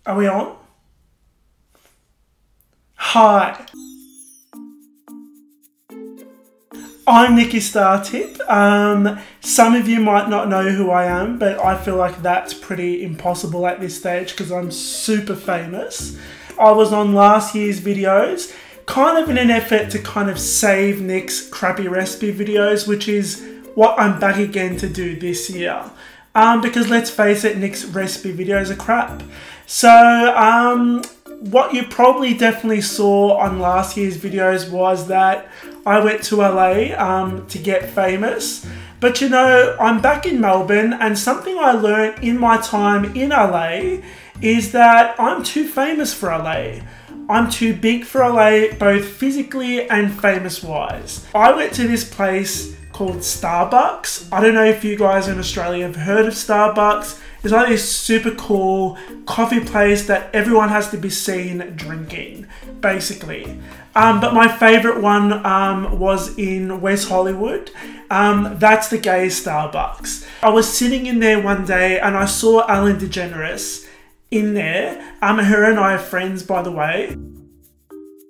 Are we on? Hi. I'm Nikki Startip. Some of you might not know who I am, but I feel like that's pretty impossible at this stage because I'm super famous. I was on last year's videos, kind of in an effort to kind of save Nick's crappy recipe videos, which is what I'm back again to do this year. Because let's face it, Nick's recipe videos are crap. So what you probably definitely saw on last year's videos was that I went to LA to get famous. But you know, I'm back in Melbourne, and something I learned in my time in LA is that I'm too famous for LA. I'm too big for LA, both physically and famous wise. I went to this place called Starbucks. I don't know if you guys in Australia have heard of Starbucks. It's like this super cool coffee place that everyone has to be seen drinking, basically. But my favorite one was in West Hollywood. That's the gay Starbucks. I was sitting in there one day and I saw Ellen DeGeneres in there. Her and I are friends, by the way.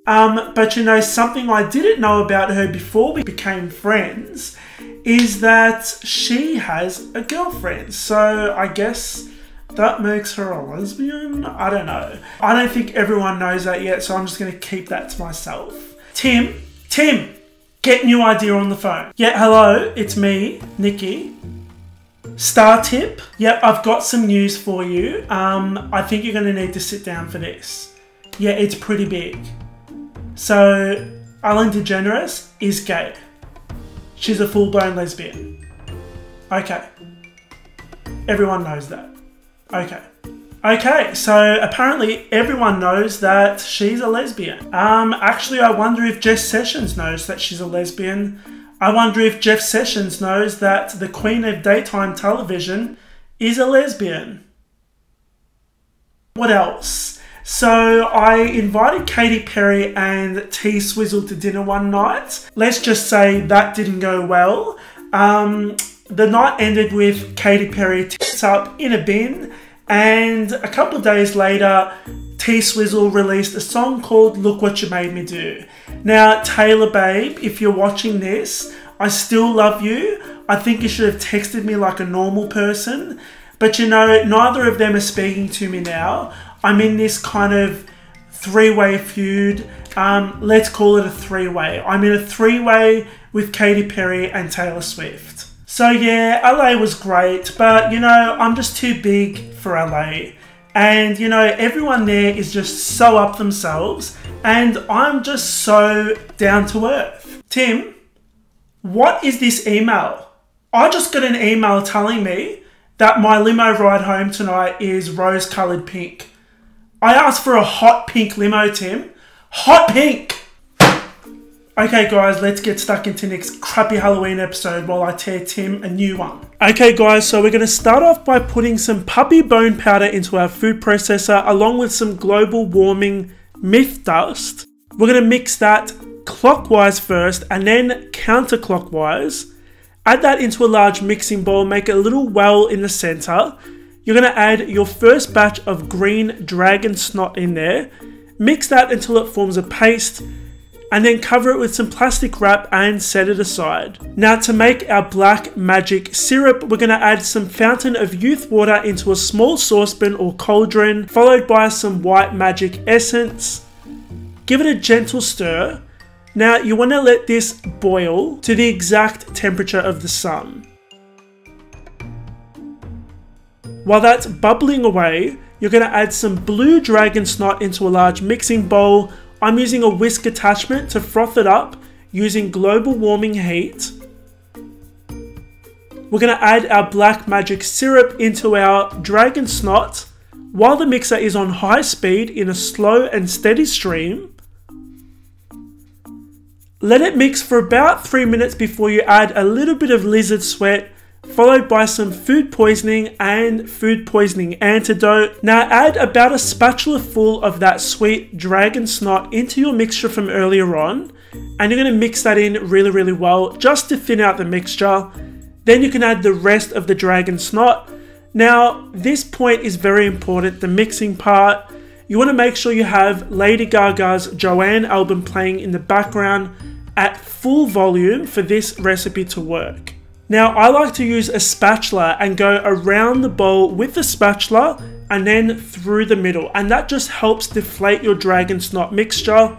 But you know, something I didn't know about her before we became friends is that she has a girlfriend. So I guess that makes her a lesbian? I don't know. I don't think everyone knows that yet, so I'm just going to keep that to myself. Tim, get new idea on the phone. Yeah, hello, it's me, Nikki. Startip. Yep, I've got some news for you. I think you're going to need to sit down for this. Yeah, it's pretty big. So, Ellen DeGeneres is gay. She's a full-blown lesbian. Okay. Everyone knows that. Okay, so apparently everyone knows that she's a lesbian. Actually, I wonder if Jeff Sessions knows that she's a lesbian. I wonder if Jeff Sessions knows that the queen of daytime television is a lesbian. What else? So I invited Katy Perry and T Swizzle to dinner one night. Let's just say that didn't go well. The night ended with Katy Perry tits up in a bin, and a couple of days later, T Swizzle released a song called Look What You Made Me Do. Now, Taylor babe, if you're watching this, I still love you. I think you should have texted me like a normal person. But you know, neither of them are speaking to me now. I'm in this kind of three-way feud. Let's call it a three-way. I'm in a three-way with Katy Perry and Taylor Swift. So yeah, LA was great, but you know, I'm just too big for LA. And you know, everyone there is just so up themselves, and I'm just so down to earth. Tim, what is this email? I just got an email telling me that my limo ride home tonight is rose-coloured pink. I asked for a hot pink limo, Tim. Hot pink! Okay guys, let's get stuck into Nick's crappy Halloween episode while I tear Tim a new one. Okay guys, so we're going to start off by putting some puppy bone powder into our food processor along with some global warming myth dust. We're going to mix that clockwise first and then counterclockwise. Add that into a large mixing bowl, make a little well in the center. You're going to add your first batch of green dragon snot in there. Mix that until it forms a paste, and then cover it with some plastic wrap and set it aside. Now to make our black magic syrup, we're going to add some fountain of youth water into a small saucepan or cauldron, followed by some white magic essence. Give it a gentle stir. Now you want to let this boil to the exact temperature of the sun. While that's bubbling away, you're going to add some blue dragon snot into a large mixing bowl. I'm using a whisk attachment to froth it up using global warming heat. We're going to add our black magic syrup into our dragon snot while the mixer is on high speed in a slow and steady stream. Let it mix for about 3 minutes before you add a little bit of lizard sweat, followed by some food poisoning and food poisoning antidote. Now add about a spatula full of that sweet dragon snot into your mixture from earlier on, and you're going to mix that in really well just to thin out the mixture. Then you can add the rest of the dragon snot. Now, this point is very important, the mixing part. You want to make sure you have Lady Gaga's Joanne album playing in the background at full volume for this recipe to work. Now, I like to use a spatula and go around the bowl with the spatula and then through the middle, and that just helps deflate your dragon snot mixture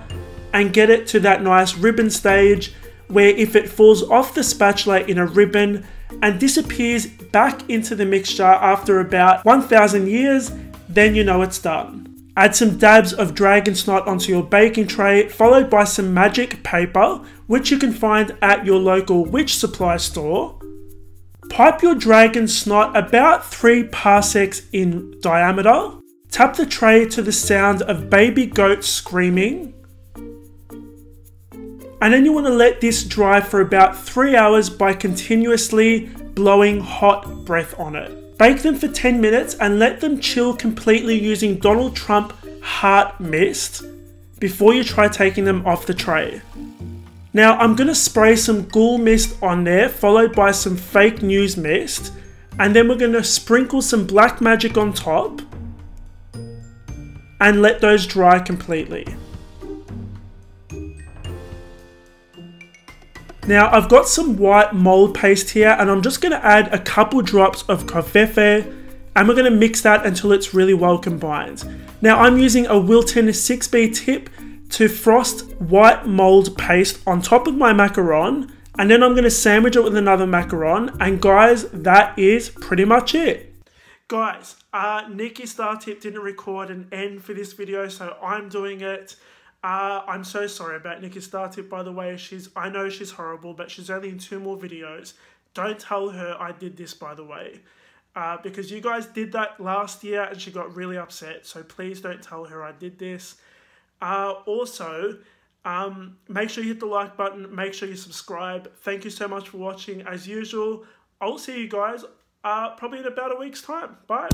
and get it to that nice ribbon stage where if it falls off the spatula in a ribbon and disappears back into the mixture after about 1000 years, then you know it's done. Add some dabs of dragon snot onto your baking tray, followed by some magic paper, which you can find at your local witch supply store. Pipe your dragon snot about 3 parsecs in diameter. Tap the tray to the sound of baby goats screaming. And then you want to let this dry for about 3 hours by continuously blowing hot breath on it. Bake them for 10 minutes and let them chill completely using Donald Trump heart mist before you try taking them off the tray. Now I'm going to spray some ghoul mist on there, followed by some fake news mist, and then we're going to sprinkle some black magic on top and let those dry completely. Now I've got some white mold paste here and I'm just going to add a couple drops of covfefe and we're going to mix that until it's really well combined. Now I'm using a Wilton 6B tip to frost white mold paste on top of my macaron, and then I'm going to sandwich it with another macaron, and guys, that is pretty much it. Guys, Nikki Star Tip didn't record an end for this video, so I'm doing it. I'm so sorry about Nikki Star Tip, by the way. I know she's horrible, but she's only in 2 more videos. Don't tell her I did this, by the way, because you guys did that last year and she got really upset, so please don't tell her I did this. Also, make sure you hit the like button, make sure you subscribe. Thank you so much for watching. As usual, I'll see you guys probably in about a week's time. Bye.